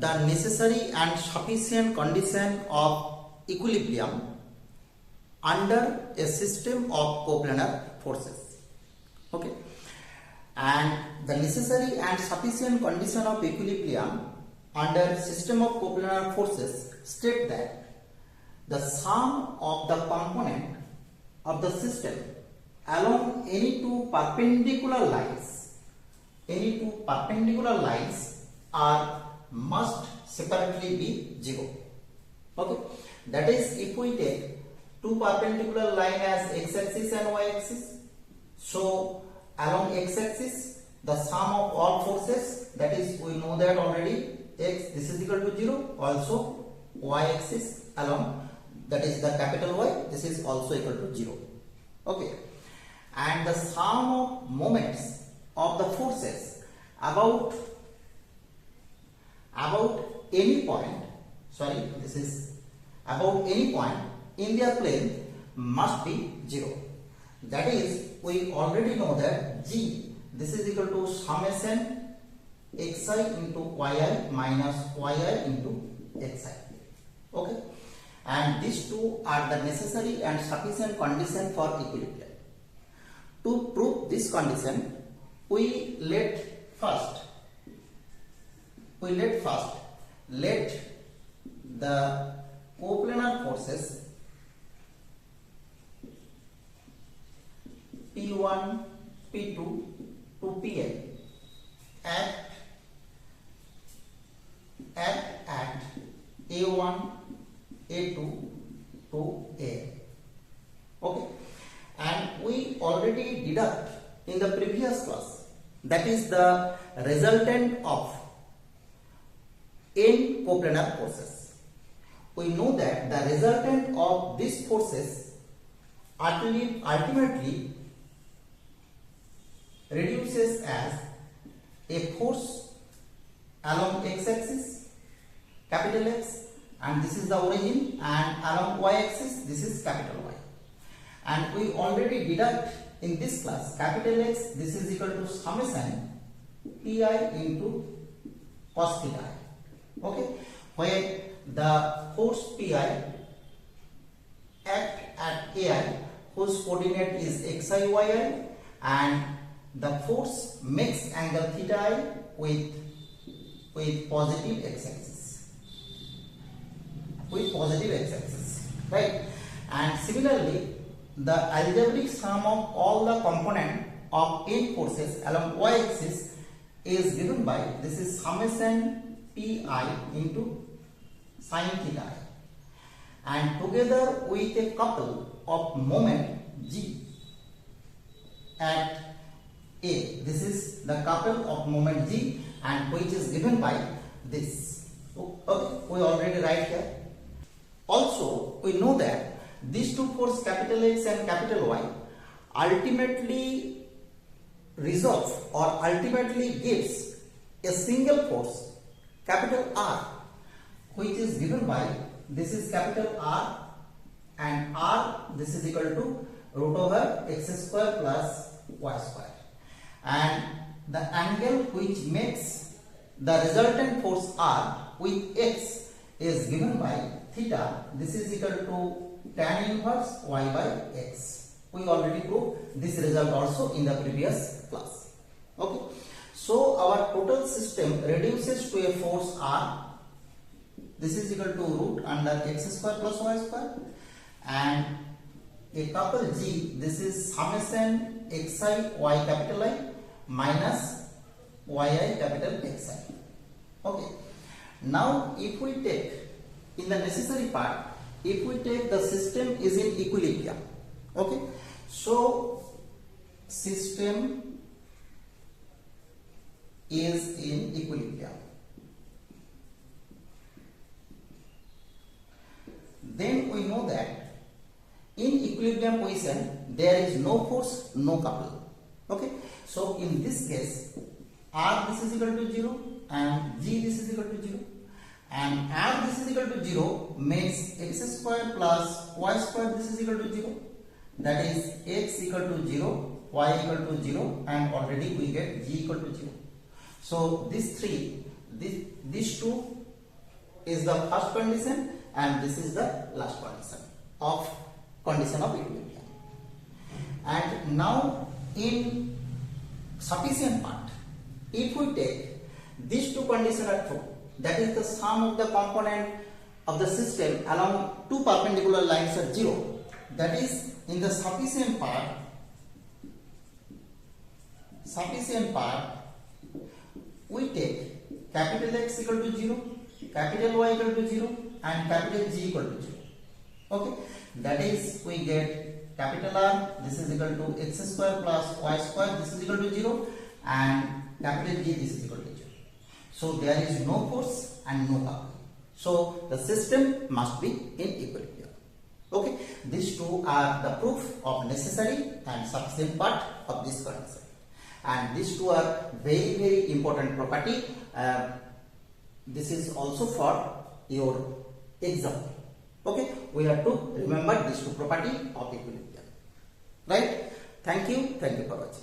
the necessary and sufficient condition of equilibrium under a system of coplanar forces. Okay, and the necessary and sufficient condition of equilibrium under system of coplanar forces state that the sum of the component of the system along any two perpendicular lines are must separately be 0. Okay, that is, if we take two perpendicular line as x-axis and y-axis, so along x-axis the sum of all forces, that is, we know that already, x this is equal to 0, also y-axis along, that is the capital Y, this is also equal to 0. Okay, and the sum of moments of the forces about any point, about any point in their plane must be 0. That is, we already know that G this is equal to summation xi into yi minus yi into xi. Okay, and these two are the necessary and sufficient condition for equilibrium. To prove this condition, we let first let the coplanar forces P1, P2 to Pn act at A1, A2 to A. Okay, and we already deduct in the previous class, that is the resultant of n coplanar forces. We know that the resultant of these forces ultimately reduces as a force along x-axis, capital X, and this is the origin, and along y-axis this is capital Y. And we already deduct in this class capital X this is equal to summation pi into cos theta. Okay, where the force pi act at ai whose coordinate is xi yi, and the force makes angle theta I with positive x-axis, right? And similarly, the algebraic sum of all the component of n forces along y-axis is given by, this is summation pi into sin theta, and together with a couple of moment g at A, this is the couple of moment g, and which is given by this. Okay, we already write here. Also, we know that these two forces capital X and capital Y ultimately resolve or ultimately gives a single force capital R, which is given by, this is capital R, and R this is equal to root over x square plus y square, and the angle which makes the resultant force R with x is given by theta, this is equal to tan inverse y by x. We already proved this result also in the previous class. Okay, so our total system reduces to a force R, this is equal to root under x square plus y square, and a couple g, this is summation xi y capital I minus yi capital xi. Okay, now if we take in the necessary part, if we take the system is in equilibrium. Okay, so system is in equilibrium, then we know that in equilibrium position there is no force, no couple. Okay, so in this case R this is equal to 0 and G this is equal to 0, and R this is equal to 0 means x square plus y square this is equal to 0, that is x equal to 0, y equal to 0, and already we get G equal to 0. So these two is the first condition and this is the last condition of equilibrium. And now in sufficient part, if we take these two conditions are true, that is the sum of the component of the system along two perpendicular lines are 0, that is in the sufficient part we take capital X equal to 0, capital Y equal to 0 and capital G equal to 0. Okay, that is we get capital R, this is equal to x square plus y square, this is equal to 0, and capital G, this is equal to 0. So there is no force and no power. So the system must be in equilibrium. Okay, these two are the proof of necessary and sufficient part of this concept. And these two are very, very important property. This is also for your exam. Okay, we have to remember these two property of equilibrium. Right? Thank you for watching.